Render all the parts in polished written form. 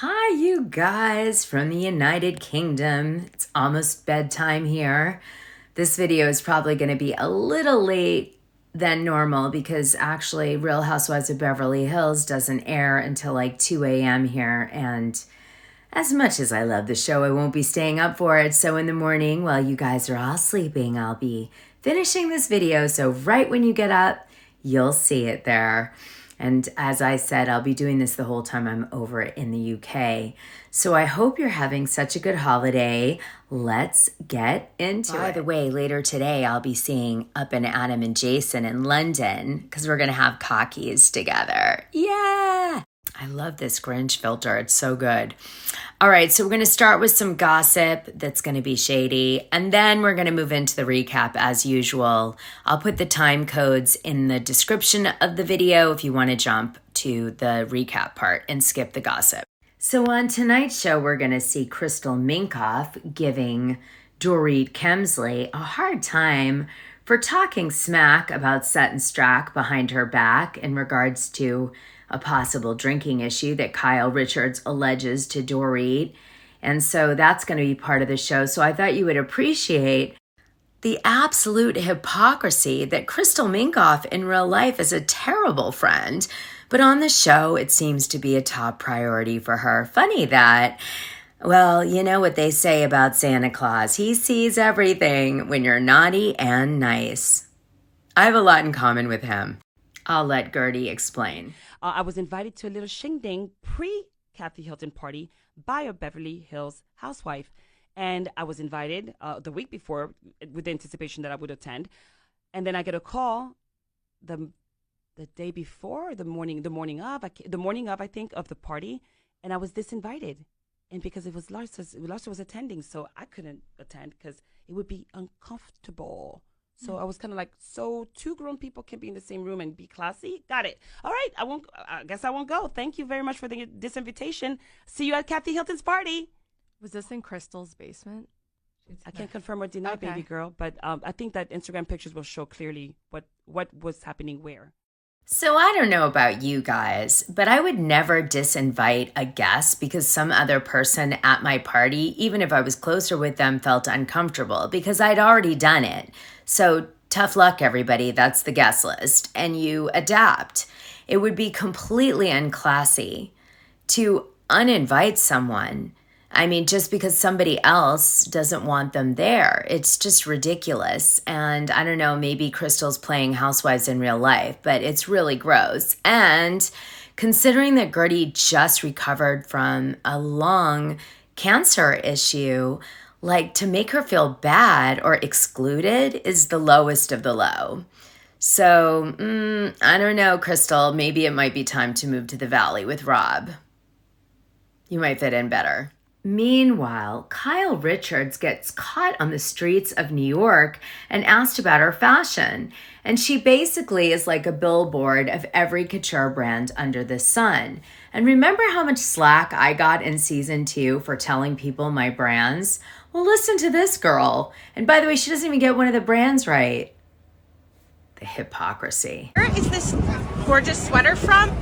Hi, you guys from the United Kingdom. It's almost bedtime here. This video is probably going to be a little late than normal because actually Real Housewives of Beverly Hills doesn't air until like 2 a.m. here. And as much as I love the show, I won't be staying up for it. So in the morning, while you guys are all sleeping, I'll be finishing this video. So right when you get up, you'll see it there. And as I said, I'll be doing this the whole time I'm over in the UK. So I hope you're having such a good holiday. Let's get into it. By the way, later today, I'll be seeing Up and Adam and Jason in London because we're going to have cockies together. Yeah! I love this Grinch filter. It's so good. All right, so we're going to start with some gossip that's going to be shady, and then we're going to move into the recap as usual. I'll put the time codes in the description of the video if you want to jump to the recap part and skip the gossip. So on tonight's show, we're going to see Crystal Minkoff giving Dorit Kemsley a hard time for talking smack about Sutton behind her back in regards to a possible drinking issue that Kyle Richards alleges to Dorit. And so that's going to be part of the show. So I thought you would appreciate the absolute hypocrisy that Crystal Minkoff in real life is a terrible friend. But on the show, it seems to be a top priority for her. Funny that, well, you know what they say about Santa Claus. He sees everything when you're naughty and nice. I have a lot in common with him. I'll let Gertie explain. I was invited to a little shingding pre-Kathy Hilton party by a Beverly Hills housewife. And I was invited the week before with the anticipation that I would attend. And then I get a call the day before, the morning of, I think, of the party. And I was disinvited. And because it was Larsa was attending, so I couldn't attend because it would be uncomfortable. So I was kind of like, so two grown people can be in the same room and be classy? Got it. All right. I guess I won't go. Thank you very much for this invitation. See you at Kathy Hilton's party. Was this in Crystal's basement? I can't confirm or deny, baby girl, but I think that Instagram pictures will show clearly what was happening where. So I don't know about you guys, but I would never disinvite a guest because some other person at my party, even if I was closer with them, felt uncomfortable because I'd already done it. So tough luck, everybody. That's the guest list. And you adapt. It would be completely unclassy to uninvite someone. I mean, just because somebody else doesn't want them there. It's just ridiculous. And I don't know, maybe Crystal's playing housewives in real life, but it's really gross. And considering that Gertie just recovered from a long cancer issue, like to make her feel bad or excluded is the lowest of the low. So, I don't know, Crystal, maybe it might be time to move to the Valley with Rhobh. You might fit in better. Meanwhile, Kyle Richards gets caught on the streets of New York and asked about her fashion. And she basically is like a billboard of every couture brand under the sun. And remember how much slack I got in season 2 for telling people my brands? Well, listen to this girl. And by the way, she doesn't even get one of the brands right. The hypocrisy. Where is this gorgeous sweater from?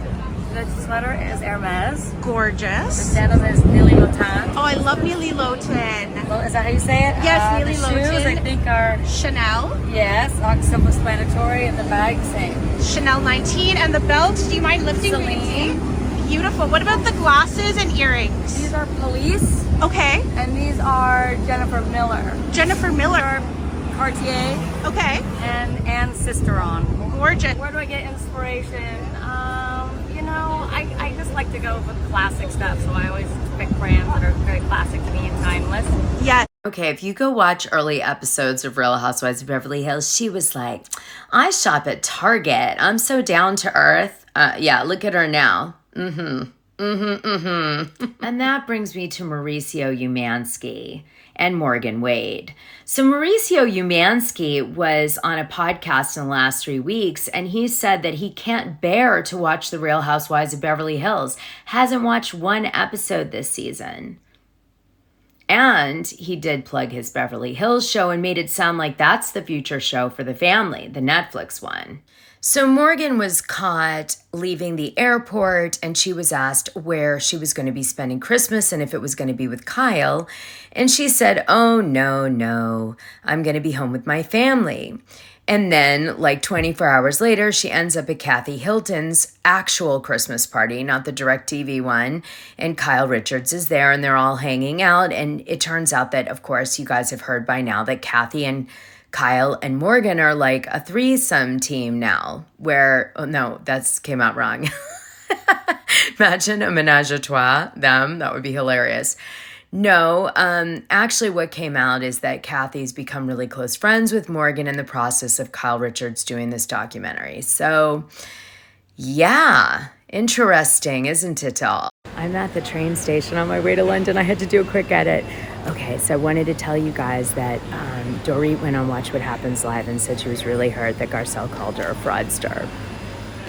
The sweater is Hermes. Gorgeous. The denim is Nili Lotan. Oh, I love Nili Lotan. Well, is that how you say it? Yes, Nili the shoes, Lotan. I think, are Chanel. yes, self-explanatory, and the bag same. Chanel 19. And the belt, do you mind lifting? Celine. Beautiful. What about the glasses and earrings? These are Police, Okay. and these are Jennifer Miller. Jennifer Miller. Cartier Okay. and Sisteron. Gorgeous. Where do I get inspiration? I just like to go with classic stuff, so I always pick brands that are very classic to me and timeless. Yeah. Okay, if you go watch early episodes of Real Housewives of Beverly Hills, she was like, I shop at Target. I'm so down to earth. Yeah, look at her now. And that brings me to Mauricio Umansky and Morgan Wade. So Mauricio Umansky was on a podcast in the last 3 weeks, and he said that he can't bear to watch The Real Housewives of Beverly Hills, hasn't watched one episode this season. And he did plug his Beverly Hills show and made it sound like that's the future show for the family, the Netflix one. So Morgan was caught leaving the airport, and she was asked where she was going to be spending Christmas and if it was going to be with Kyle. And she said, "Oh, no, I'm going to be home with my family." And then, like 24 hours later, she ends up at Kathy Hilton's actual Christmas party, not the DirecTV one. And Kyle Richards is there, and they're all hanging out. And it turns out that, of course, you guys have heard by now that Kathy and Kyle and Morgan are like a threesome team now, where, oh no, that's came out wrong. Imagine a menage a trois, them, that would be hilarious. No, actually what came out is that Kathy's become really close friends with Morgan in the process of Kyle Richards doing this documentary. So yeah, interesting, isn't it all? I'm at the train station on my way to London. I had to do a quick edit. Okay, so I wanted to tell you guys that Dorit went on Watch What Happens Live and said she was really hurt that Garcelle called her a fraudster.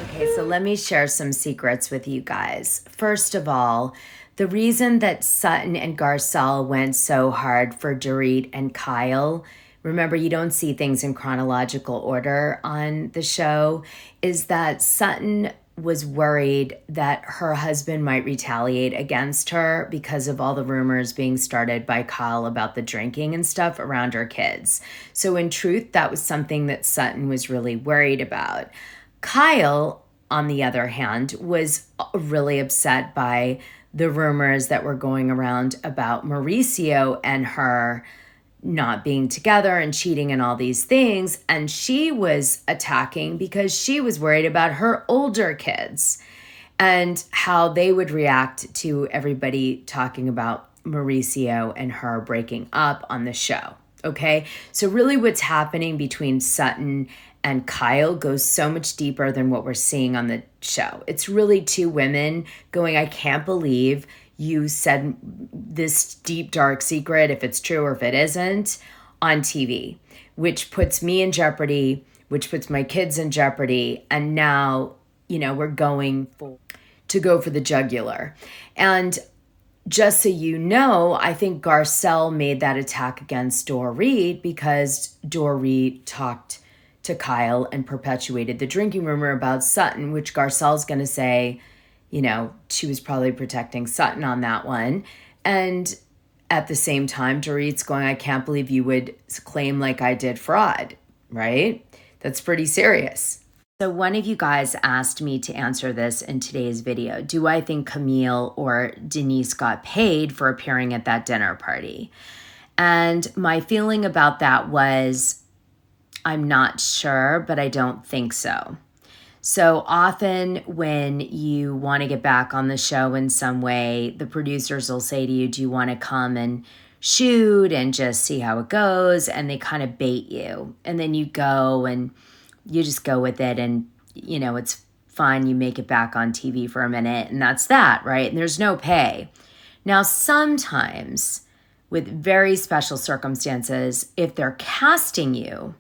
Okay, so let me share some secrets with you guys. First of all, the reason that Sutton and Garcelle went so hard for Dorit and Kyle, remember you don't see things in chronological order on the show, is that Sutton was worried that her husband might retaliate against her because of all the rumors being started by Kyle about the drinking and stuff around her kids. So in truth, that was something that Sutton was really worried about. Kyle, on the other hand, was really upset by the rumors that were going around about Mauricio and her not being together and cheating and all these things. And she was attacking because she was worried about her older kids and how they would react to everybody talking about Mauricio and her breaking up on the show. Okay, so really what's happening between Sutton and Kyle goes so much deeper than what we're seeing on the show. It's really two women going, I can't believe you said this deep, dark secret, if it's true or if it isn't, on TV, which puts me in jeopardy, which puts my kids in jeopardy. And now, we're going to go for the jugular. And just so you know, I think Garcelle made that attack against Dorit because Dorit talked to Kyle and perpetuated the drinking rumor about Sutton, which Garcelle's going to say, she was probably protecting Sutton on that one. And at the same time, Dorit's going, I can't believe you would claim like I did fraud, right? That's pretty serious. So one of you guys asked me to answer this in today's video. Do I think Camille or Denise got paid for appearing at that dinner party? And my feeling about that was, I'm not sure, but I don't think so. So often when you want to get back on the show in some way, the producers will say to you, do you want to come and shoot and just see how it goes? And they kind of bait you. And then you go and you just go with it. And, it's fine. You make it back on TV for a minute and that's that, right? And there's no pay. Now, sometimes with very special circumstances, if they're casting you,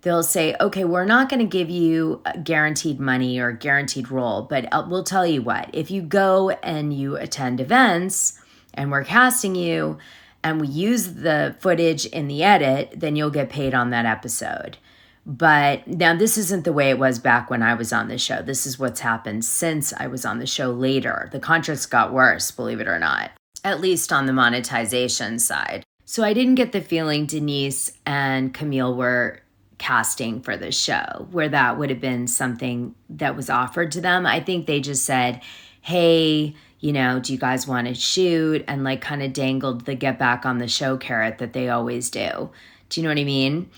they'll say, okay, we're not going to give you guaranteed money or guaranteed role, but we'll tell you what, if you go and you attend events and we're casting you and we use the footage in the edit, then you'll get paid on that episode. But now this isn't the way it was back when I was on the show. This is what's happened since I was on the show later. The contracts got worse, believe it or not, at least on the monetization side. So I didn't get the feeling Denise and Camille were casting for the show where that would have been something that was offered to them. I think they just said, hey, do you guys want to shoot? And like kind of dangled the get back on the show carrot that they always do. Do you know what I mean?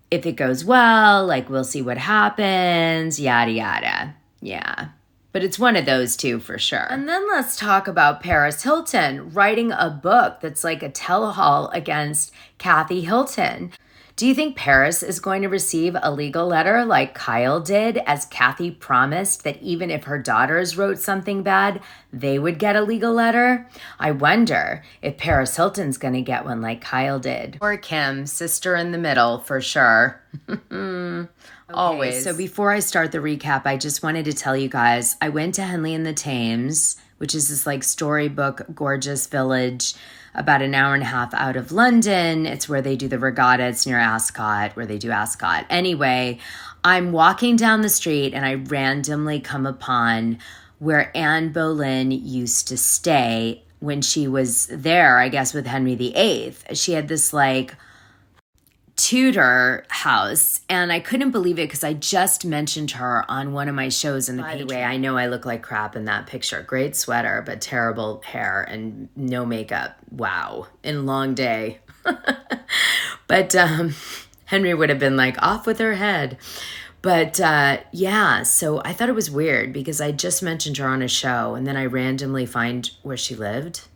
If it goes well, like we'll see what happens, yada, yada. Yeah. But it's one of those two for sure. And then let's talk about Paris Hilton writing a book that's like a tell-all against Kathy Hilton. Do you think Paris is going to receive a legal letter like Kyle did, as Kathy promised that even if her daughters wrote something bad, they would get a legal letter? I wonder if Paris Hilton's going to get one like Kyle did. Or Kim, sister in the middle, for sure. Always. So before I start the recap, I just wanted to tell you guys, I went to Henley and the Thames which is this like storybook, gorgeous village about an hour and a half out of London. It's where they do the regatta. It's near Ascot, where they do Ascot. Anyway, I'm walking down the street and I randomly come upon where Anne Boleyn used to stay when she was there, I guess, with Henry VIII. She had this like Tudor house, and I couldn't believe it because I just mentioned her on one of my shows in the By the way, I know I look like crap in that picture. Great sweater, but terrible hair and no makeup. Wow. And long day. But Henry would have been like, off with her head. But yeah, so I thought it was weird because I just mentioned her on a show and then I randomly find where she lived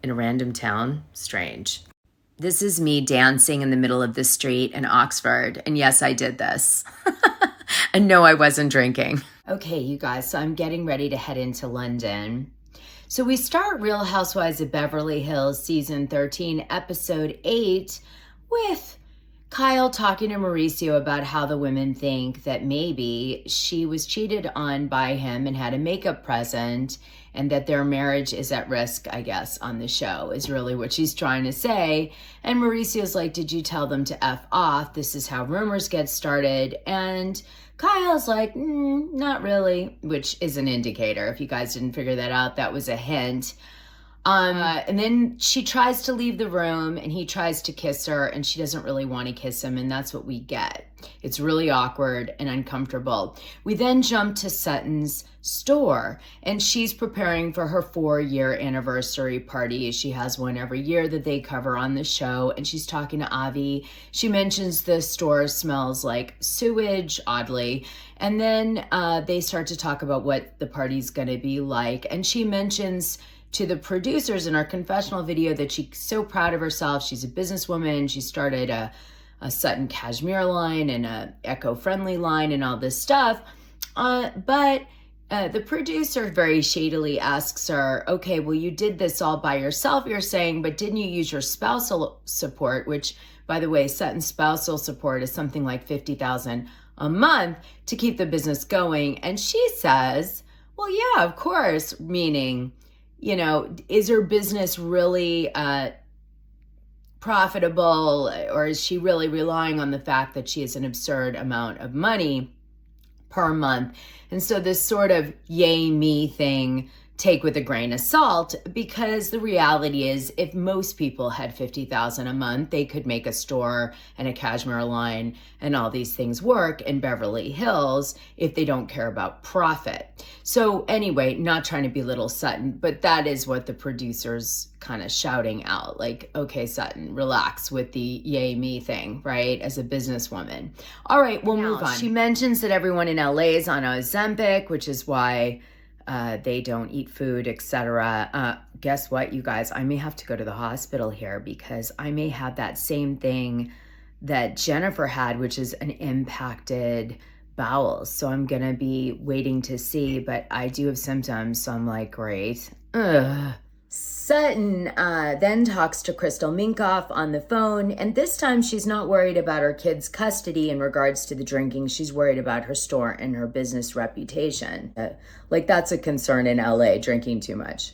in a random town. Strange. This is me dancing in the middle of the street in Oxford. And yes, I did this. And no, I wasn't drinking. Okay, you guys, so I'm getting ready to head into London. So we start Real Housewives of Beverly Hills season 13, episode 8 with Kyle talking to Mauricio about how the women think that maybe she was cheated on by him and had a makeup present and that their marriage is at risk, I guess, on the show is really what she's trying to say. And Mauricio's like, did you tell them to F off? This is how rumors get started. And Kyle's like, not really, which is an indicator. If you guys didn't figure that out, that was a hint. And then she tries to leave the room and he tries to kiss her and she doesn't really want to kiss him. And that's what we get. It's really awkward and uncomfortable. We then jump to Sutton's store and she's preparing for her 4-year anniversary party. She has one every year that they cover on the show. And she's talking to Avi. She mentions the store smells like sewage, oddly. And then they start to talk about what the party's going to be like. And she mentions to the producers in our confessional video that she's so proud of herself. She's a businesswoman. She started a Sutton cashmere line and a eco-friendly line and all this stuff. But the producer very shadily asks her, okay, well, you did this all by yourself, you're saying, but didn't you use your spousal support, which, by the way, Sutton's spousal support is something like $50,000 a month to keep the business going. And she says, well, yeah, of course, meaning, you know, is her business really profitable, or is she really relying on the fact that she has an absurd amount of money per month? And so this sort of yay me thing, take with a grain of salt, because the reality is if most people had $50,000 a month, they could make a store and a cashmere line and all these things work in Beverly Hills if they don't care about profit. So anyway, not trying to belittle Sutton, but that is what the producer's kind of shouting out, like, okay, Sutton, relax with the yay me thing, right? As a businesswoman. All right, we'll move on. She mentions that everyone in LA is on Ozempic, which is why they don't eat food, etc. Guess what, you guys? I may have to go to the hospital here because I may have that same thing that Jennifer had, which is an impacted bowels. So I'm going to be waiting to see, but I do have symptoms. So I'm like, great. Ugh. Sutton then talks to Crystal Minkoff on the phone, and this time she's not worried about her kids' custody in regards to the drinking. She's worried about her store and her business reputation. Like, that's a concern in LA, drinking too much.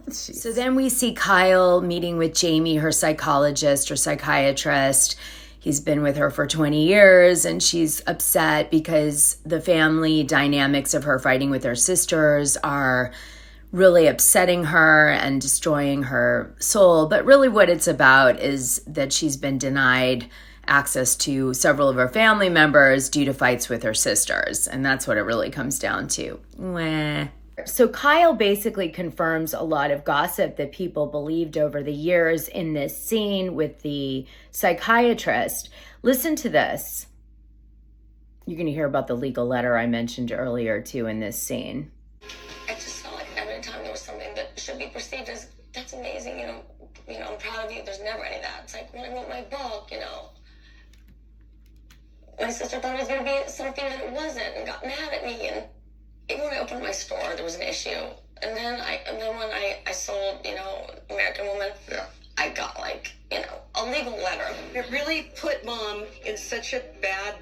So then we see Kyle meeting with Jamie, her psychologist or psychiatrist. He's been with her for 20 years, and she's upset because the family dynamics of her fighting with her sisters are really upsetting her and destroying her soul. But really what it's about is that she's been denied access to several of her family members due to fights with her sisters. And that's what it really comes down to. Wah. So Kyle basically confirms a lot of gossip that people believed over the years in this scene with the psychiatrist. Listen to this. You're going to hear about the legal letter I mentioned earlier too in this scene. I just felt like every time there was something that should be perceived as, that's amazing, you know, I'm proud of you. There's never any of that. It's like when I wrote my book, you know, my sister thought it was going to be something that it wasn't and got mad at me. And even when I opened my store, there was an issue. And then when I sold, you know, American Woman, yeah, I got like, you know, a legal letter. It really put Mom in such a bad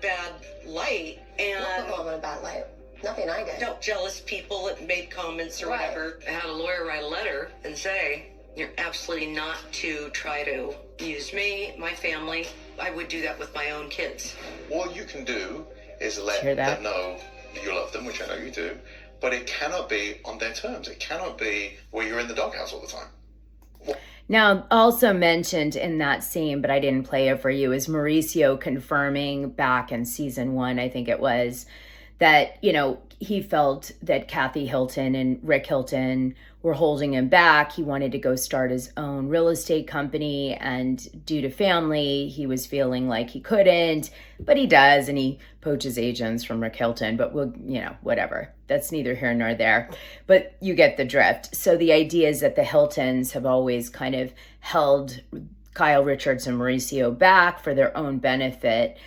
light. And what put Mom in a bad light? Nothing I did. No, jealous people that made comments or whatever. I had a lawyer write a letter and say, you're absolutely not to try to use me, my family. I would do that with my own kids. What you can do is let them know that you love them, which I know you do, but it cannot be on their terms. It cannot be where you're in the doghouse all the time. Now, also mentioned in that scene, but I didn't play it for you, is Mauricio confirming back in season 1, I think it was, that, you know, he felt that Kathy Hilton and Rick Hilton were holding him back. He wanted to go start his own real estate company, and due to family, he was feeling like he couldn't, but he does, and he poaches agents from Rick Hilton, but we'll, you know, whatever. That's neither here nor there, but you get the drift. So the idea is that the Hiltons have always kind of held Kyle Richards and Mauricio back for their own benefit.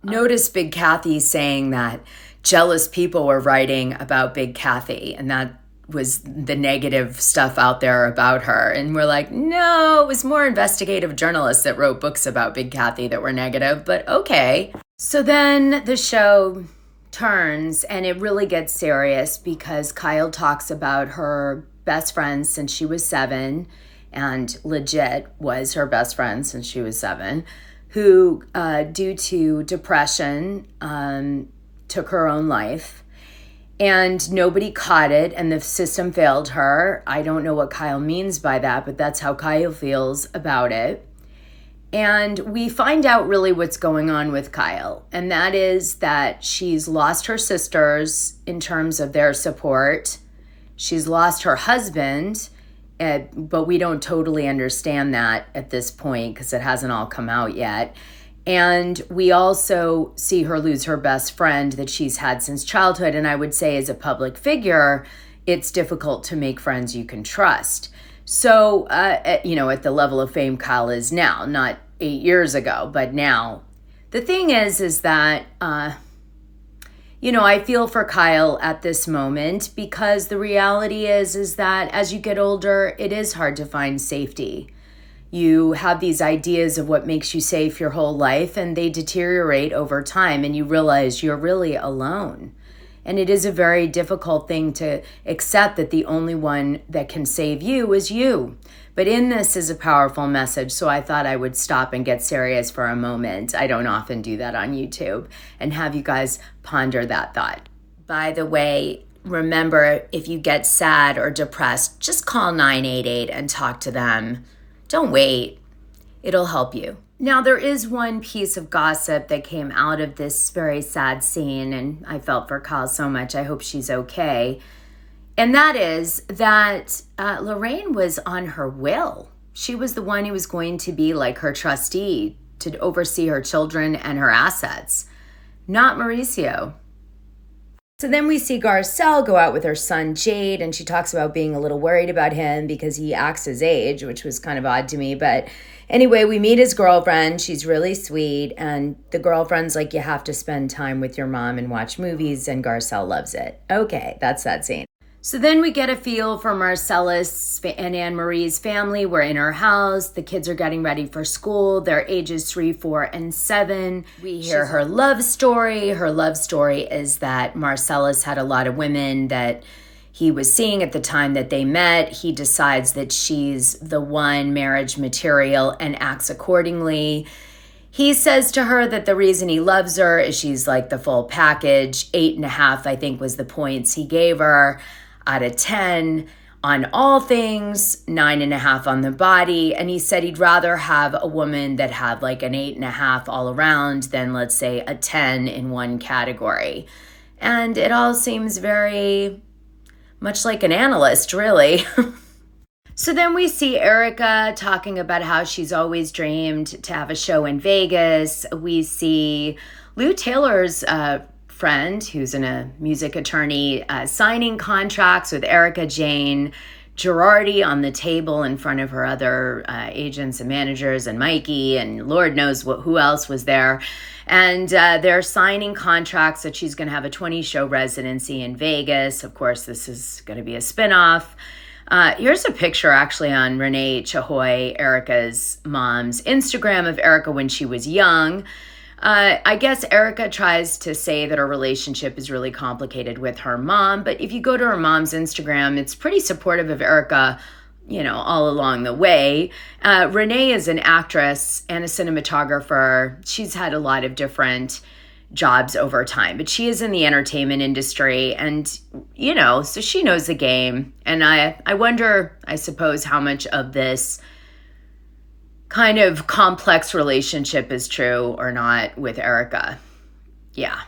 Notice Big Kathy saying that jealous people were writing about Big Kathy, and that was the negative stuff out there about her. And we're like, no, it was more investigative journalists that wrote books about Big Kathy that were negative, but okay. So then the show turns and it really gets serious because Kyle talks about her best friend since she was 7, and legit was her best friend since she was 7, who, due to depression, took her own life, and nobody caught it, and the system failed her. I don't know what Kyle means by that, but that's how Kyle feels about it. And we find out really what's going on with Kyle, and that is that she's lost her sisters in terms of their support. She's lost her husband, but we don't totally understand that at this point because it hasn't all come out yet. And we also see her lose her best friend that she's had since childhood. And I would say as a public figure, it's difficult to make friends you can trust. So, you know, at the level of fame Kyle is now, not 8 years ago, but now. The thing is that, you know, I feel for Kyle at this moment because the reality is that as you get older, it is hard to find safety. You have these ideas of what makes you safe your whole life, and they deteriorate over time, and you realize you're really alone. And it is a very difficult thing to accept that the only one that can save you is you. But in this is a powerful message, so I thought I would stop and get serious for a moment. I don't often do that on YouTube, and have you guys ponder that thought. By the way, remember, if you get sad or depressed, just call 988 and talk to them. Don't wait. It'll help you. Now, there is one piece of gossip that came out of this very sad scene, and I felt for Kyle so much. I hope she's okay. And that is that Lorraine was on her will. She was the one who was going to be like her trustee to oversee her children and her assets, not Mauricio. So then we see Garcelle go out with her son, Jade, and she talks about being a little worried about him because he acts his age, which was kind of odd to me. But anyway, we meet his girlfriend. She's really sweet. And the girlfriend's like, you have to spend time with your mom and watch movies. And Garcelle loves it. Okay, that's that scene. So then we get a feel for Marcellus and Anne-Marie's family. We're in her house. The kids are getting ready for school. They're ages 3, 4, and 7. We hear her love story. Her love story is that Marcellus had a lot of women that he was seeing at the time that they met. He decides that she's the one marriage material and acts accordingly. He says to her that the reason he loves her is she's like the full package. 8.5, I think, was the points he gave her out of 10 on all things, 9.5 on the body. And he said he'd rather have a woman that had like an 8.5 all around than, let's say, a 10 in one category. And it all seems very much like an analyst, really. So then we see Erica talking about how she's always dreamed to have a show in Vegas. We see Lou Taylor's friend, who's a music attorney, signing contracts with Erica Jane Girardi on the table in front of her other agents and managers and Mikey and Lord knows who else was there. And they're signing contracts that she's going to have a 20-show residency in Vegas. Of course, this is going to be a spinoff. Here's a picture actually on Renee Chahoy, Erica's mom's Instagram of Erica when she was young. I guess Erica tries to say that her relationship is really complicated with her mom, but if you go to her mom's Instagram, it's pretty supportive of Erica, all along the way. Renee is an actress and a cinematographer. She's had a lot of different jobs over time, but she is in the entertainment industry and, so she knows the game. And I wonder, I suppose, how much of this kind of complex relationship is true or not with Erica. Yeah.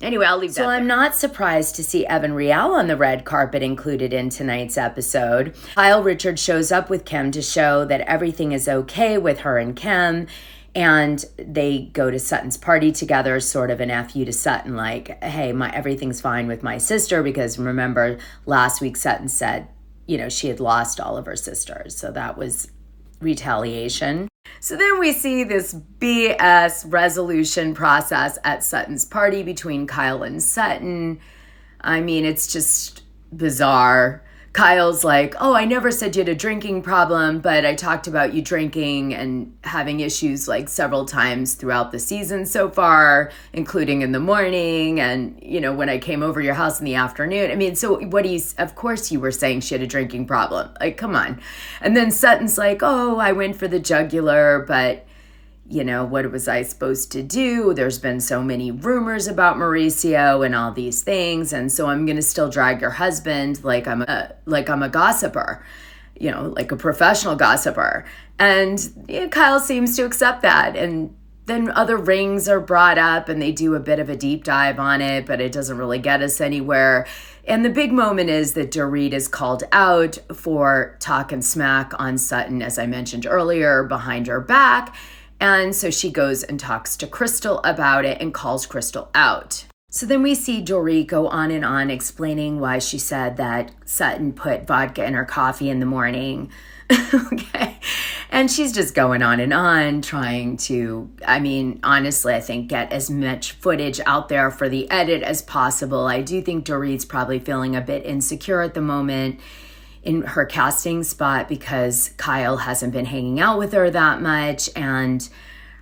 Anyway, I'll leave that. So I'm not surprised to see Evan Rial on the red carpet included in tonight's episode. Kyle Richards shows up with Kim to show that everything is okay with her and Kim. And they go to Sutton's party together, sort of an FU to Sutton, like, hey, everything's fine with my sister. Because remember, last week Sutton said, she had lost all of her sisters. So that was retaliation. So then we see this BS resolution process at Sutton's party between Kyle and Sutton. I mean, it's just bizarre. Kyle's like, oh, I never said you had a drinking problem, but I talked about you drinking and having issues like several times throughout the season so far, including in the morning and, when I came over your house in the afternoon. I mean, so of course you were saying she had a drinking problem. Like, come on. And then Sutton's like, oh, I went for the jugular, but what was I supposed to do? There's been so many rumors about Mauricio and all these things. And so I'm going to still drag your husband like I'm a gossiper, like a professional gossiper. And Kyle seems to accept that. And then other rings are brought up and they do a bit of a deep dive on it, but it doesn't really get us anywhere. And the big moment is that Dorit is called out for talking smack on Sutton, as I mentioned earlier, behind her back. And so she goes and talks to Crystal about it and calls Crystal out. So then we see Dorit go on and on explaining why she said that Sutton put vodka in her coffee in the morning. Okay. And she's just going on and on trying to, honestly, I think get as much footage out there for the edit as possible. I do think Dorit's probably feeling a bit insecure at the moment in her casting spot because Kyle hasn't been hanging out with her that much. And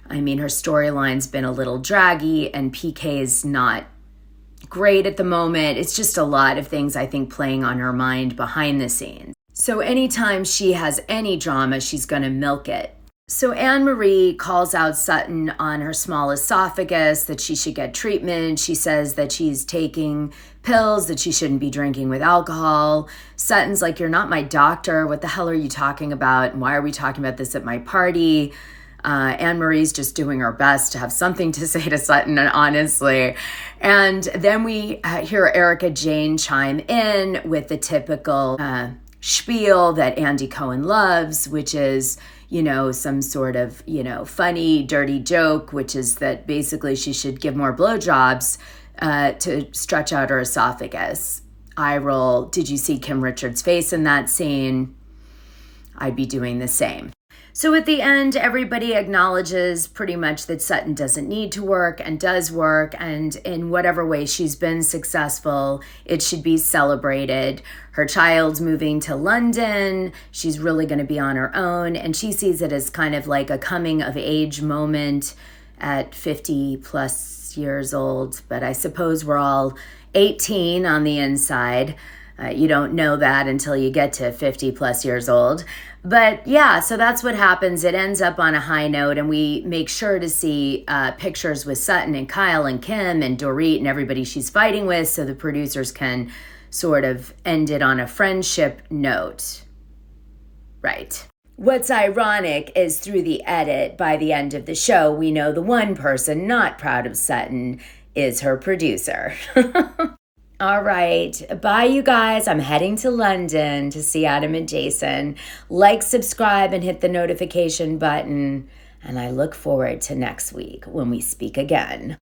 her storyline's been a little draggy and PK's not great at the moment. It's just a lot of things, I think, playing on her mind behind the scenes. So anytime she has any drama, she's going to milk it. So Anne-Marie calls out Sutton on her small esophagus, that she should get treatment. She says that she's taking pills, that she shouldn't be drinking with alcohol. Sutton's like, you're not my doctor. What the hell are you talking about? And why are we talking about this at my party? Anne-Marie's just doing her best to have something to say to Sutton, honestly. And then we hear Erica Jane chime in with the typical spiel that Andy Cohen loves, which is, some sort of, funny, dirty joke, which is that basically she should give more blowjobs to stretch out her esophagus. Eye roll. Did you see Kim Richards' face in that scene? I'd be doing the same. So at the end, everybody acknowledges pretty much that Sutton doesn't need to work and does work. And in whatever way she's been successful, it should be celebrated. Her child's moving to London. She's really going to be on her own. And she sees it as kind of like a coming of age moment at 50 plus years old. But I suppose we're all 18 on the inside. You don't know that until you get to 50 plus years old. But yeah, so that's what happens. It ends up on a high note, and we make sure to see pictures with Sutton and Kyle and Kim and Dorit and everybody she's fighting with, so the producers can sort of end it on a friendship note. Right. What's ironic is through the edit, by the end of the show, we know the one person not proud of Sutton is her producer. All right. Bye, you guys. I'm heading to London to see Adam and Jason. Like, subscribe, and hit the notification button. And I look forward to next week when we speak again.